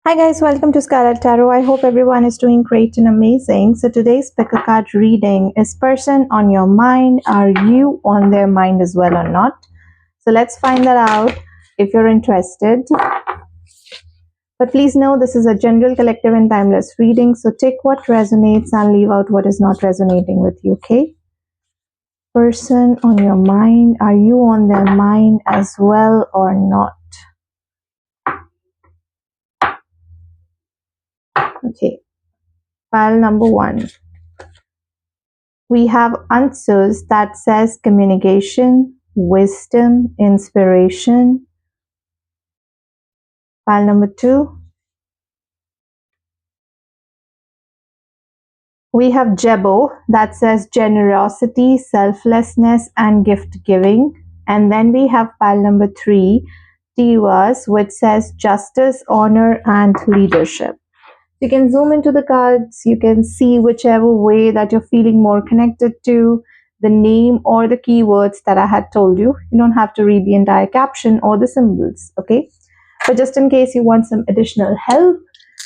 Hi guys, welcome to Scarlet Tarot. I hope everyone is doing great and amazing. So today's pick a card reading is person on your mind. Are you on their mind as well or not? So let's find that out if you're interested. But please know this is a general, collective and timeless reading. So take what resonates and leave out what is not resonating with you, okay? Person on your mind. Are you on their mind as well or not? Okay. Pile number 1. We have Ansuz that says communication, wisdom, inspiration. Pile number 2. We have Gebo that says generosity, selflessness, and gift giving. And then we have pile number 3, Tiwaz, which says justice, honor, and leadership. You can zoom into the cards. You can see whichever way that you're feeling more connected to the name or the keywords that I had told you. You don't have to read the entire caption or the symbols, okay? But just in case you want some additional help,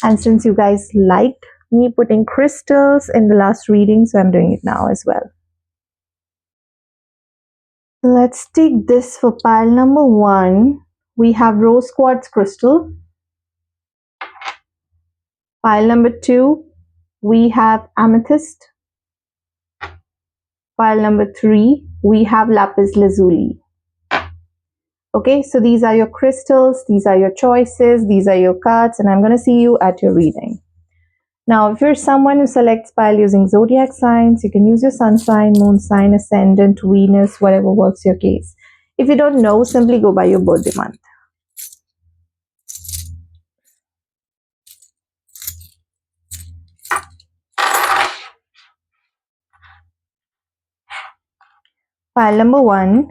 and since you guys liked me putting crystals in the last reading, so I'm doing it now as well. Let's take this for pile number 1. We have rose quartz crystal. Pile number 2, we have amethyst. Pile number 3, we have lapis lazuli. Okay, so these are your crystals, these are your choices, these are your cards, and I'm going to see you at your reading. Now, if you're someone who selects pile using zodiac signs, you can use your sun sign, moon sign, ascendant, Venus, whatever works your case. If you don't know, simply go by your birthday month. Pile number 1,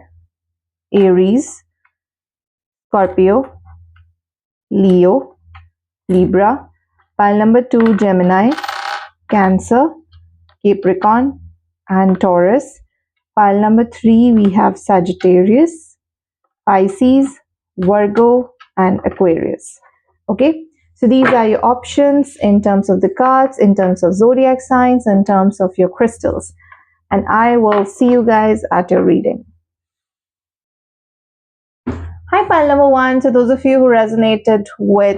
Aries, Scorpio, Leo, Libra. Pile number 2, Gemini, Cancer, Capricorn, and Taurus. Pile number 3, we have Sagittarius, Pisces, Virgo, and Aquarius. Okay, so these are your options in terms of the cards, in terms of zodiac signs, in terms of your crystals. And I will see you guys at your reading. Hi, pile number 1. So those of you who resonated with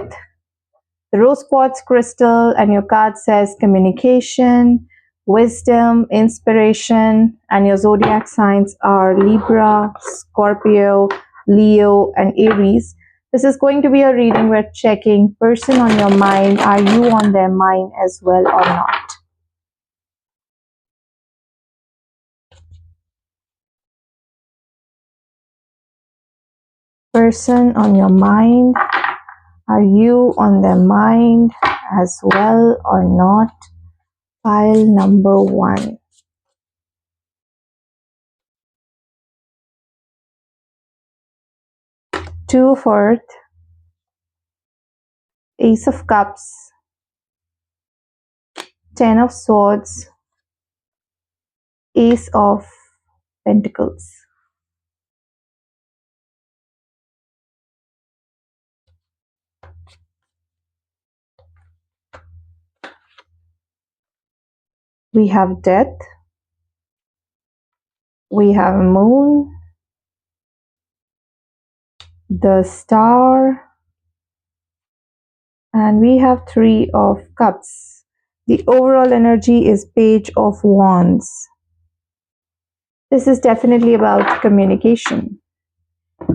the rose quartz crystal and your card says communication, wisdom, inspiration, and your zodiac signs are Libra, Scorpio, Leo, and Aries. This is going to be a reading where checking person on your mind. Are you on their mind as well or not? Person on your mind. Are you on their mind as well or not? Pile number 1. Two of Earth, Ace of Cups, 10 of Swords, Ace of Pentacles. We have Death, we have Moon, the Star, and we have 3 of Cups. The overall energy is Page of Wands. This is definitely about communication.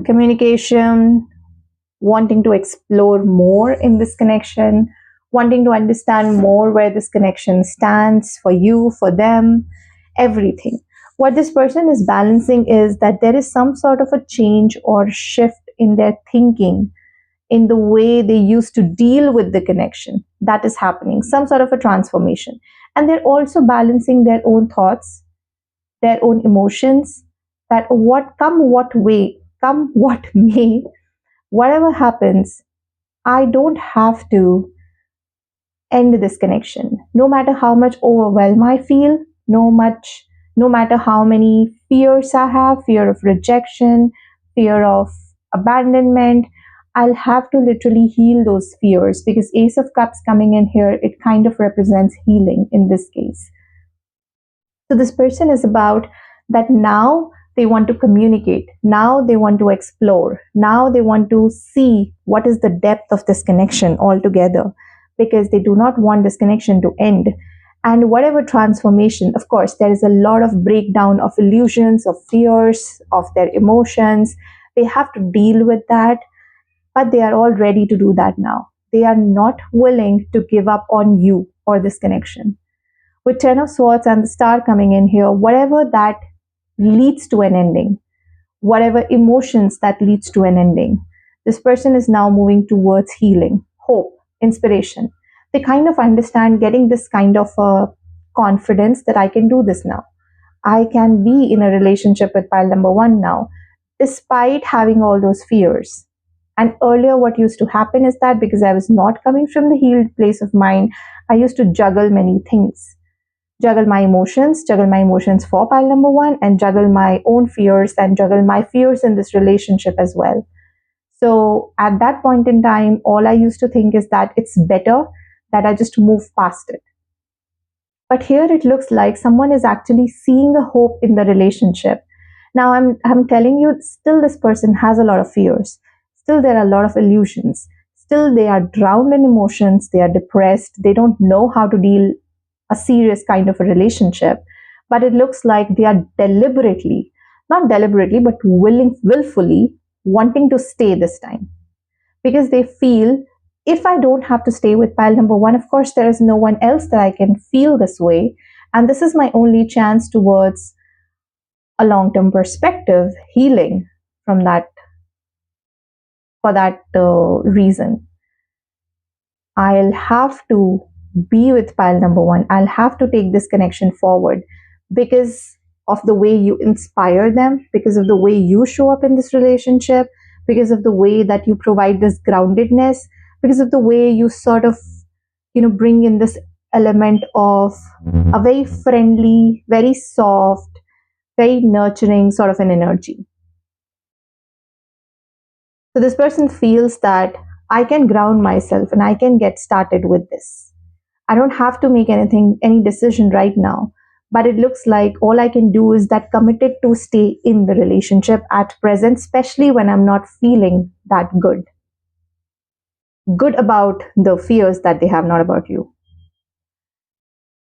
Communication, wanting to explore more in this connection, wanting to understand more where this connection stands for you, for them, everything. What this person is balancing is that there is some sort of a change or shift in their thinking, in the way they used to deal with the connection. That is happening, some sort of a transformation. And they're also balancing their own thoughts, their own emotions, that what way, come what may, whatever happens, I don't have to end this connection. No matter how much overwhelm I feel, no matter how many fears I have, fear of rejection, fear of abandonment, I'll have to literally heal those fears, because Ace of Cups coming in here, it kind of represents healing in this case. So this person is about that now they want to communicate, now they want to explore, now they want to see what is the depth of this connection altogether, because they do not want this connection to end. And whatever transformation, of course, there is a lot of breakdown of illusions, of fears, of their emotions. They have to deal with that, but they are all ready to do that now. They are not willing to give up on you or this connection. With Ten of Swords and the Star coming in here, whatever that leads to an ending, whatever emotions that leads to an ending, this person is now moving towards healing, hope, inspiration. They kind of understand, getting this kind of confidence that I can do this now. I can be in a relationship with pile number one now, despite having all those fears. And earlier, what used to happen is that because I was not coming from the healed place of mind, I used to juggle many things. Juggle my emotions for pile number one, and juggle my own fears, and juggle my fears in this relationship as well. So at that point in time, all I used to think is that it's better that I just move past it. But here it looks like someone is actually seeing a hope in the relationship. Now I'm telling you, still this person has a lot of fears. Still there are a lot of illusions. Still they are drowned in emotions. They are depressed. They don't know how to deal a serious kind of a relationship. But it looks like they are deliberately, not deliberately, but willfully wanting to stay this time, because they feel, if I don't have to stay with pile number one, of course, there is no one else that I can feel this way. And this is my only chance towards a long term perspective, healing from that, for that reason. I'll have to be with pile number one. I'll have to take this connection forward because of the way you inspire them, because of the way you show up in this relationship, because of the way that you provide this groundedness, because of the way you sort of, bring in this element of a very friendly, very soft, very nurturing sort of an energy. So this person feels that I can ground myself and I can get started with this. I don't have to make any decision right now. But it looks like all I can do is that committed to stay in the relationship at present, especially when I'm not feeling that good. Good about the fears that they have, not about you.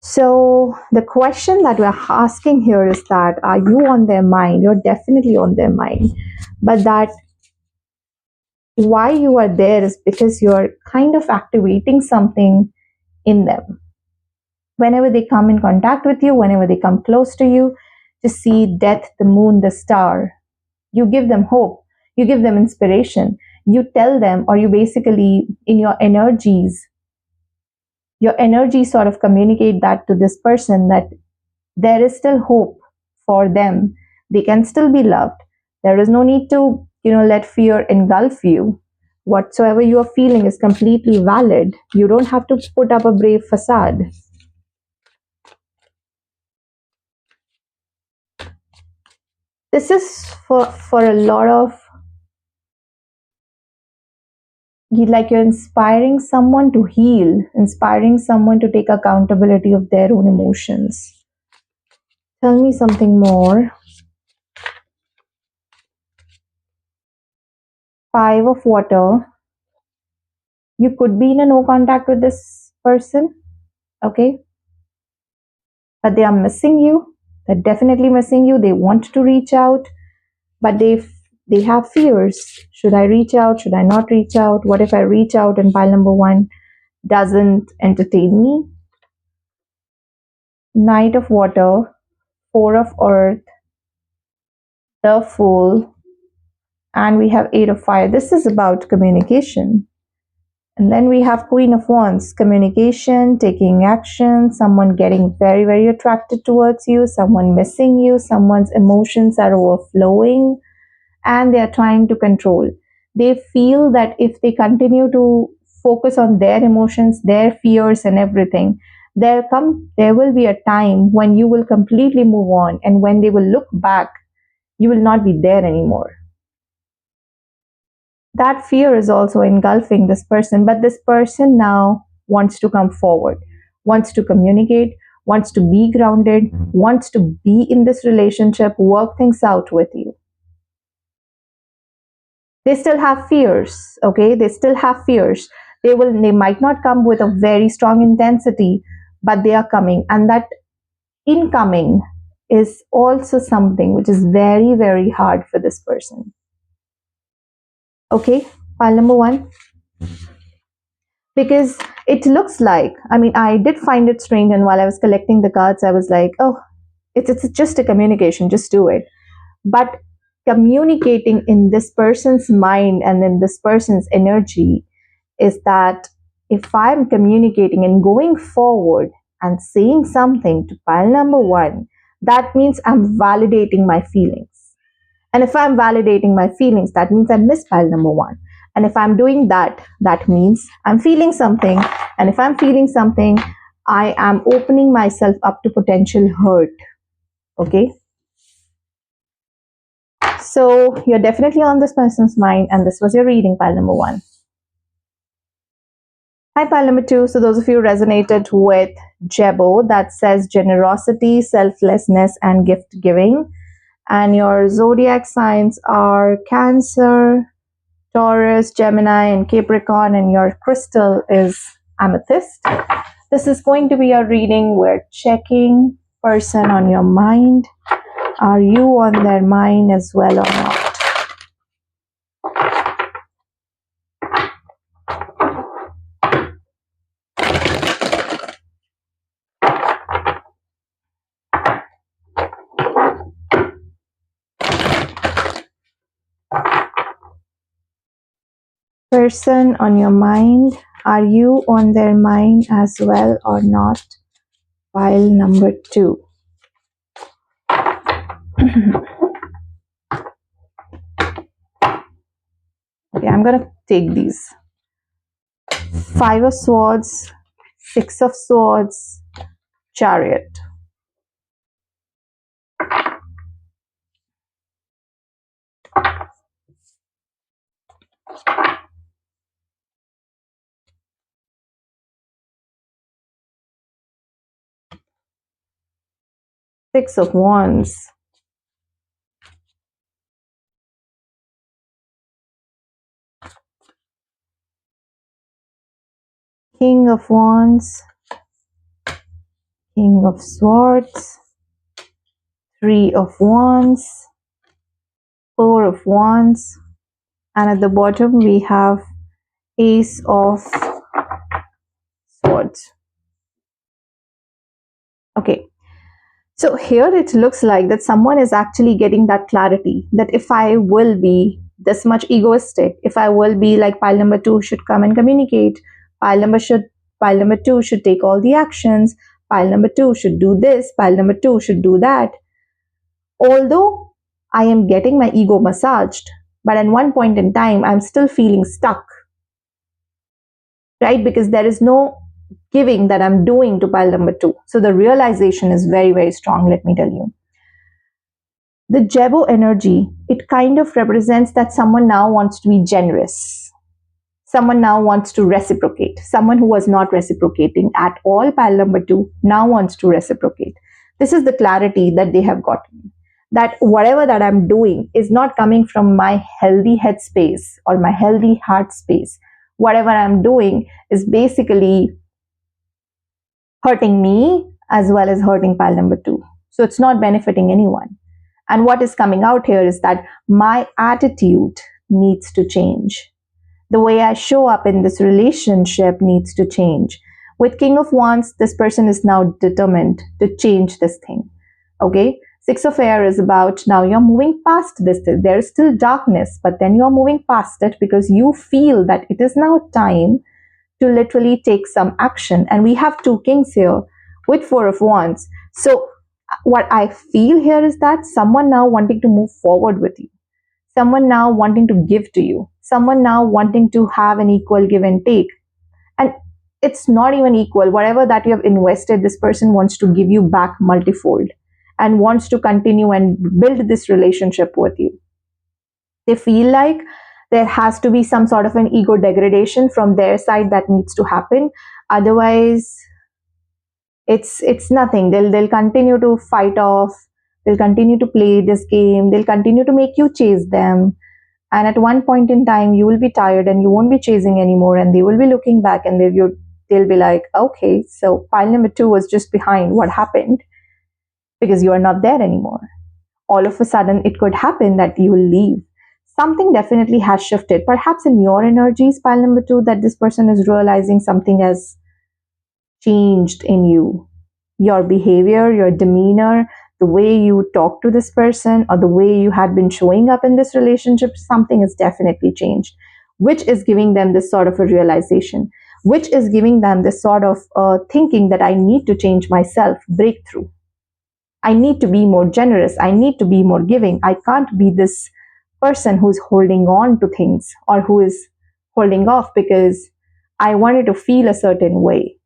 So the question that we're asking here is that, are you on their mind? You're definitely on their mind. But that why you are there is because you're kind of activating something in them. Whenever they come in contact with you, whenever they come close to you, to see death, the moon, the star, you give them hope, you give them inspiration, you tell them, or you basically, in your energy sort of communicate that to this person, that there is still hope for them. They can still be loved. There is no need to, let fear engulf you. Whatsoever you are feeling is completely valid. You don't have to put up a brave facade. This is for a lot of, like, you're inspiring someone to heal, inspiring someone to take accountability of their own emotions. Tell me something more. Five of Water. You could be in a no contact with this person, okay? But they are missing you. They're definitely missing you. They want to reach out, but they have fears. Should I reach out? Should I not reach out? What if I reach out and pile number one doesn't entertain me? Knight of Water, Four of Earth, the Fool, and we have Eight of Fire. This is about communication. And then we have Queen of Wands, communication, taking action, someone getting very, very attracted towards you, someone missing you, someone's emotions are overflowing, and they are trying to control. They feel that if they continue to focus on their emotions, their fears and everything, there will be a time when you will completely move on, and when they will look back, you will not be there anymore. That fear is also engulfing this person, but this person now wants to come forward, wants to communicate, wants to be grounded, wants to be in this relationship, work things out with you. They still have fears, okay? They still have fears. They might not come with a very strong intensity, but they are coming. And that incoming is also something which is very, very hard for this person. Okay, pile number one. Because it looks like, I mean, I did find it strange, and while I was collecting the cards, I was like, oh, it's just a communication, just do it. But communicating in this person's mind and in this person's energy is that if I'm communicating and going forward and saying something to pile number one, that means I'm validating my feelings. And if I'm validating my feelings, that means I miss pile number one. And if I'm doing that, that means I'm feeling something. And if I'm feeling something, I am opening myself up to potential hurt. Okay? So you're definitely on this person's mind, and this was your reading, pile number one. Hi, pile number two. So those of you who resonated with Gebo, that says generosity, selflessness, and gift giving. And your zodiac signs are Cancer, Taurus, Gemini, and Capricorn, and your crystal is amethyst. This is going to be a reading. We're checking person on your mind. Are you on their mind as well or not? Person on your mind, are you on their mind as well or not? Pile number two. Okay, I'm gonna take these. Five of Swords, Six of Swords, Chariot. Six of Wands. King of Wands, King of Swords, Three of Wands, Four of Wands, and at the bottom we have Ace of Swords. Okay, so here it looks like that someone is actually getting that clarity that if I will be this much egoistic, if I will be like pile number two should come and communicate, pile number two should take all the actions, pile number two should do this, pile number two should do that. Although I am getting my ego massaged, but at one point in time, I'm still feeling stuck, right? Because there is no giving that I'm doing to pile number two. So the realization is very, very strong, let me tell you. The Gebo energy, it kind of represents that someone now wants to be generous. Someone now wants to reciprocate. Someone who was not reciprocating at all, pile number two, now wants to reciprocate. This is the clarity that they have gotten. That whatever that I'm doing is not coming from my healthy head space or my healthy heart space. Whatever I'm doing is basically hurting me as well as hurting pile number two. So it's not benefiting anyone. And what is coming out here is that my attitude needs to change. The way I show up in this relationship needs to change. With King of Wands, this person is now determined to change this thing. Okay? Six of Air is about now you're moving past this. There is still darkness, but then you're moving past it because you feel that it is now time to literally take some action. And we have two kings here with Four of Wands. So what I feel here is that someone now wanting to move forward with you, someone now wanting to give to you, someone now wanting to have an equal give and take. And it's not even equal. Whatever that you have invested, this person wants to give you back multifold and wants to continue and build this relationship with you. They feel like There has to be some sort of an ego degradation from their side that needs to happen. Otherwise, it's nothing. They'll continue to fight off. They'll continue to play this game. They'll continue to make you chase them. And at one point in time, you will be tired and you won't be chasing anymore. And they will be looking back and they'll be like, okay, so pile number two was just behind. What happened? Because you are not there anymore. All of a sudden, it could happen that you will leave. Something definitely has shifted. Perhaps in your energies, pile number two, that this person is realizing something has changed in you. Your behavior, your demeanor, the way you talk to this person, or the way you had been showing up in this relationship, something has definitely changed, which is giving them this sort of a realization, which is giving them this sort of thinking that I need to change myself, breakthrough. I need to be more generous. I need to be more giving. I can't be this person who's holding on to things or who is holding off because I wanted to feel a certain way.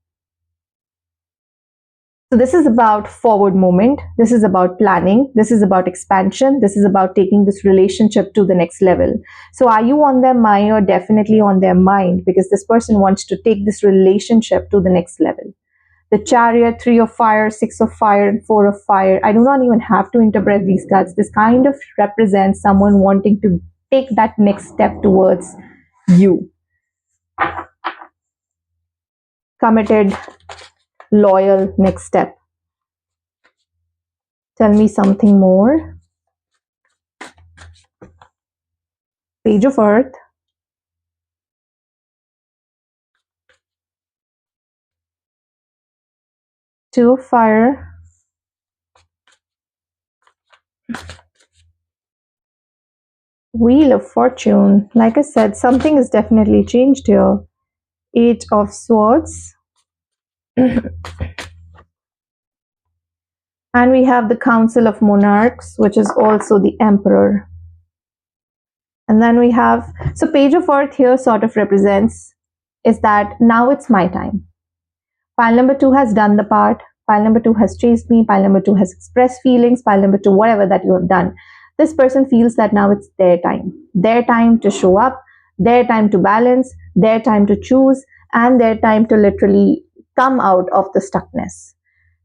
So this is about forward movement. This is about planning. This is about expansion. This is about taking this relationship to the next level. So are you on their mind? You're definitely on their mind because this person wants to take this relationship to the next level. The Chariot, 3 of fire, 6 of fire, and 4 of fire. I do not even have to interpret these cards. This kind of represents someone wanting to take that next step towards you. Committed, loyal, next step. Tell me something more. Page of Earth. Two of fire. Wheel of Fortune. Like I said, something has definitely changed here. Eight of Swords. And we have the Council of Monarchs, which is also the Emperor. And then we have, so Page of Earth here sort of represents is that now it's my time. Pile number two has done the part. Pile number two has chased me. Pile number two has expressed feelings. Pile number two, whatever that you have done. This person feels that now it's their time. Their time to show up, their time to balance, their time to choose, and their time to literally come out of the stuckness.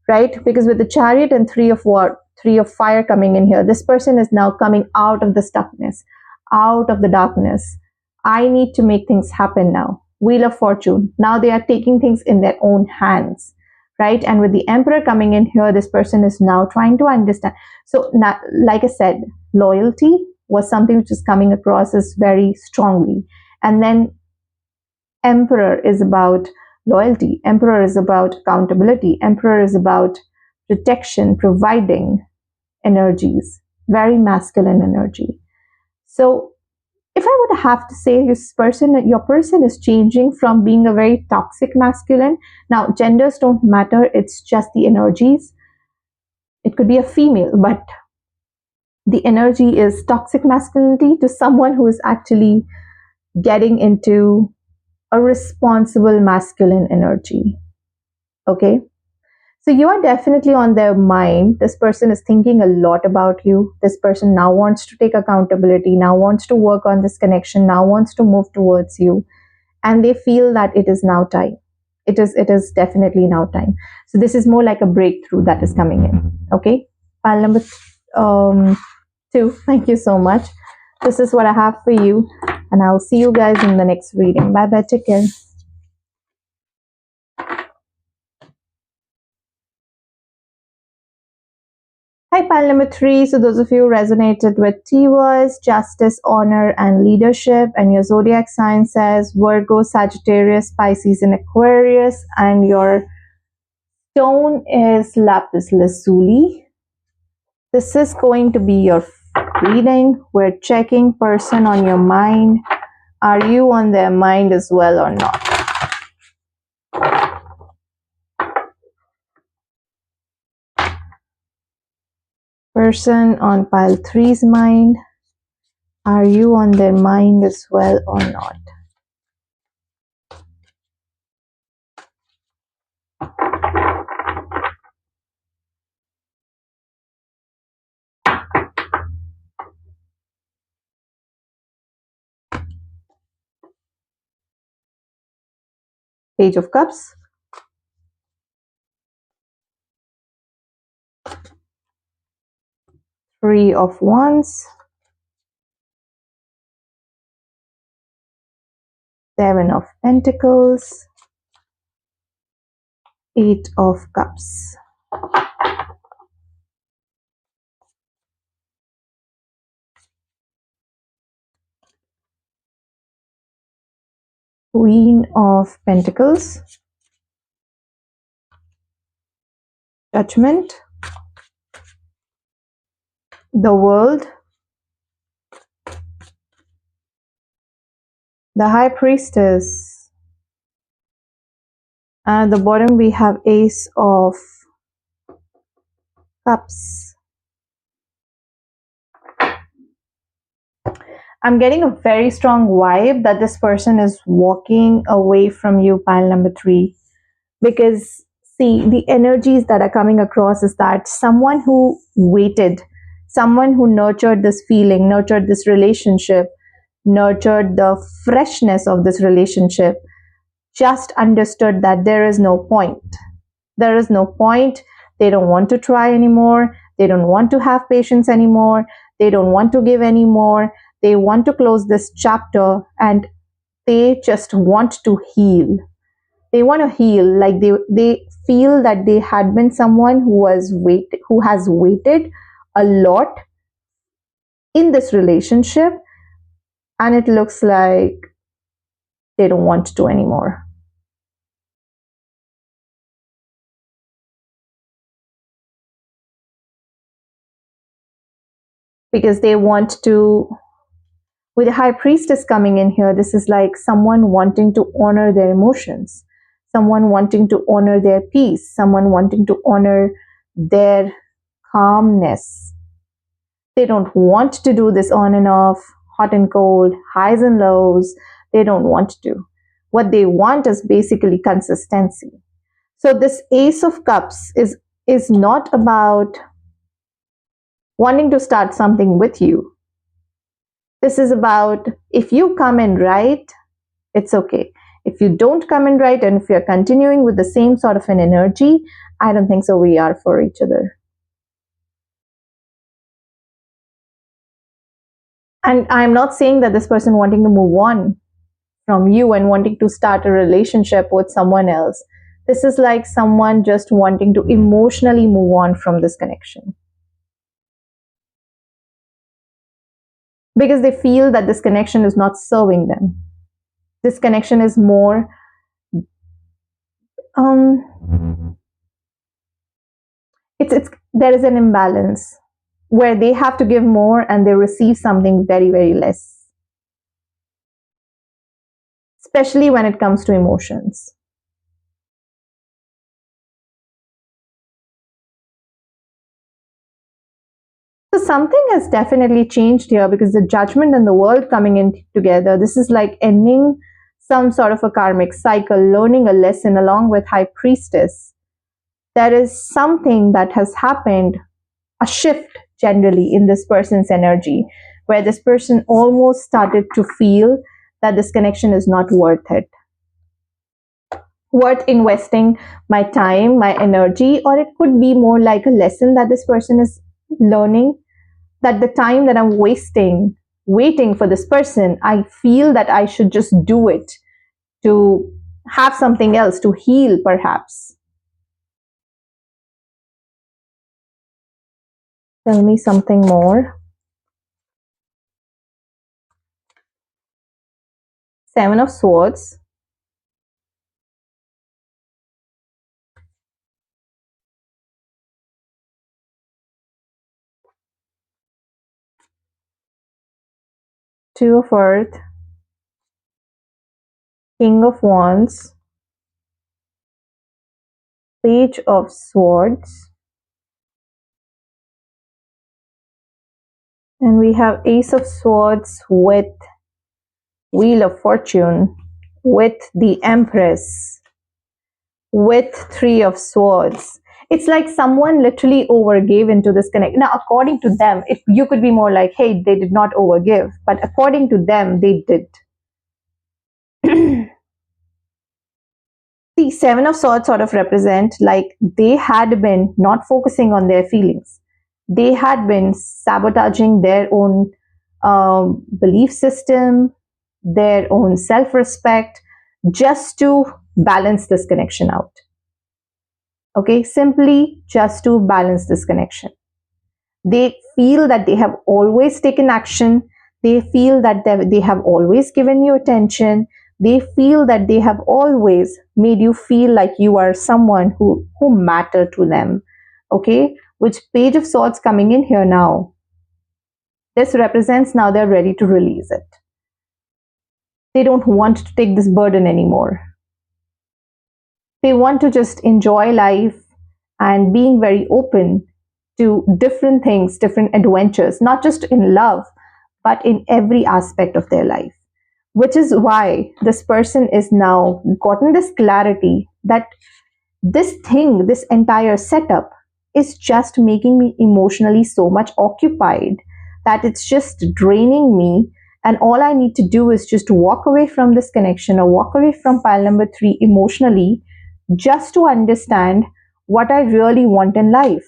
Right? Because with the Chariot and three of fire coming in here, this person is now coming out of the stuckness, out of the darkness. I need to make things happen now. Wheel of Fortune. Now they are taking things in their own hands, right? And with the Emperor coming in here, this person is now trying to understand. So, like I said, loyalty was something which is coming across as very strongly. And then Emperor is about loyalty. Emperor is about accountability. Emperor is about protection, providing energies, very masculine energy. So if I would have to say your person is changing from being a very toxic masculine. Now, genders don't matter. It's just the energies. It could be a female, but the energy is toxic masculinity to someone who is actually getting into a responsible masculine energy. Okay. So you are definitely on their mind. This person is thinking a lot about you. This person now wants to take accountability, now wants to work on this connection, now wants to move towards you. And they feel that it is now time. It is definitely now time. So this is more like a breakthrough that is coming in. Okay. Pile number two. Thank you so much. This is what I have for you. And I'll see you guys in the next reading. Bye bye. Take care. Hi, pile number three. So those of you who resonated with Tiwaz, justice, honor, and leadership, and your zodiac sign says Virgo, Sagittarius, Pisces, and Aquarius, and your stone is lapis lazuli. This is going to be your reading. We're checking person on your mind. Are you on their mind as well or not? Person on pile three's mind. Are you on their mind as well or not? Page of Cups, Three of Wands, Seven of Pentacles, Eight of Cups. Queen of Pentacles, Judgment, the World, the High Priestess, and at the bottom we have Ace of Cups. I'm getting a very strong vibe that this person is walking away from you, pile number 3. Because, see, the energies that are coming across is that someone who waited, someone who nurtured this feeling, nurtured this relationship, nurtured the freshness of this relationship, just understood that there is no point. There is no point. They don't want to try anymore. They don't want to have patience anymore. They don't want to give anymore. They want to close this chapter and they just want to heal. They want to heal, like they feel that they had been someone who has waited a lot in this relationship, and it looks like they don't want to anymore. Because they want to, with the High Priestess coming in here, this is like someone wanting to honor their emotions, someone wanting to honor their peace, someone wanting to honor their calmness. They don't want to do this on and off, hot and cold, highs and lows. They don't want to. What they want is basically consistency. So this Ace of Cups is not about wanting to start something with you. This is about, if you come in right, it's okay. If you don't come in right, and if you're continuing with the same sort of an energy, I don't think so we are for each other. And I'm not saying that this person wanting to move on from you and wanting to start a relationship with someone else. This is like someone just wanting to emotionally move on from this connection. Because they feel that this connection is not serving them. This connection is more it's there is an imbalance where they have to give more and they receive something very, very less. Especially when it comes to emotions. So something has definitely changed here, because the Judgment and the World coming in together, this is like ending some sort of a karmic cycle, learning a lesson along with High Priestess. There is something that has happened, a shift generally in this person's energy, where this person almost started to feel that this connection is not worth it. Worth investing my time, my energy, or it could be more like a lesson that this person is learning, that the time that I'm wasting waiting for this person, I feel that I should just do it to have something else, to heal perhaps. Tell me something more. Seven of Swords. Two of Earth. King of Wands. Page of Swords. And we have Ace of Swords with Wheel of Fortune, with the Empress, with Three of Swords. It's like someone literally overgave into this connect. Now, according to them, if you could be more like, hey, they did not overgive, but according to them, they did. See, Seven of Swords sort of represent like they had been not focusing on their feelings. They had been sabotaging their own belief system, their own self respect, just to balance this connection out. Okay, simply just to balance this connection. They feel that they have always taken action. They feel that they have always given you attention. They feel that they have always made you feel like you are someone who matter to them. Okay, which Page of Swords coming in here now, this represents now they're ready to release it. They don't want to take this burden anymore. They want to just enjoy life and being very open to different things, different adventures, not just in love, but in every aspect of their life. Which is why this person is now gotten this clarity that this thing, this entire setup is just making me emotionally so much occupied that it's just draining me. And all I need to do is just walk away from this connection or walk away from pile number 3 emotionally, just to understand what I really want in life.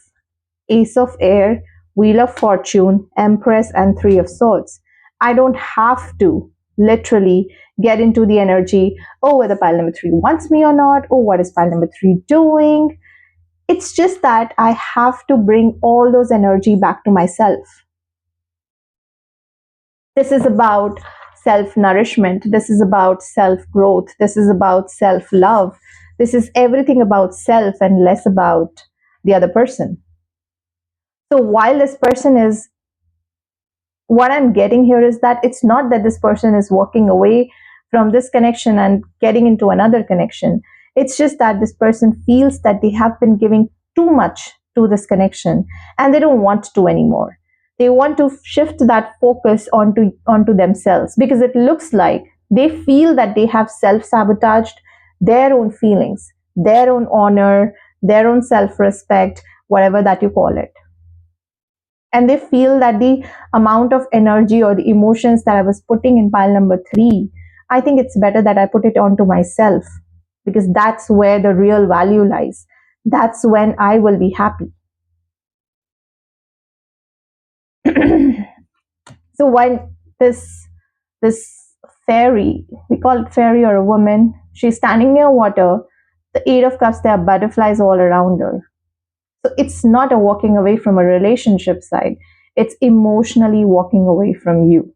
Ace of Air, Wheel of Fortune, Empress, and Three of Swords. I don't have to literally get into the energy, oh, whether pile number 3 wants me or not, oh, what is pile number 3 doing? It's just that I have to bring all those energy back to myself. This is about self-nourishment. This is about self-growth. This is about self-love. This is everything about self and less about the other person. So while this person is, what I'm getting here is that it's not that this person is walking away from this connection and getting into another connection. It's just that this person feels that they have been giving too much to this connection and they don't want to anymore. They want to shift that focus onto themselves, because it looks like they feel that they have self-sabotaged their own feelings, their own honor, their own self-respect, whatever that you call it. And they feel that the amount of energy or the emotions that I was putting in pile number 3, I think it's better that I put it onto myself, because that's where the real value lies. That's when I will be happy. So when this fairy, we call it fairy or a woman, she's standing near water, the Eight of Cups, there are butterflies all around her. So it's not a walking away from a relationship side. It's emotionally walking away from you.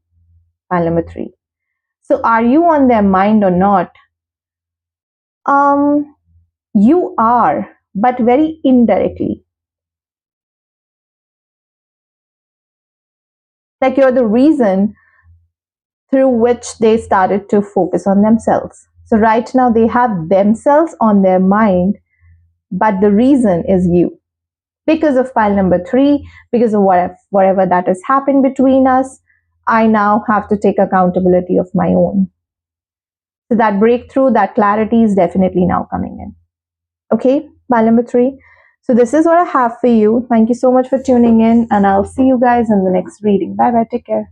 Pile number 3. So are you on their mind or not? You are, but very indirectly. Like you're the reason through which they started to focus on themselves. So right now they have themselves on their mind, but the reason is you. Because of pile number 3, because of whatever that has happened between us, I now have to take accountability of my own. So that breakthrough, that clarity is definitely now coming in. Okay, pile number 3. So this is what I have for you. Thank you so much for tuning in, and I'll see you guys in the next reading. Bye bye, take care.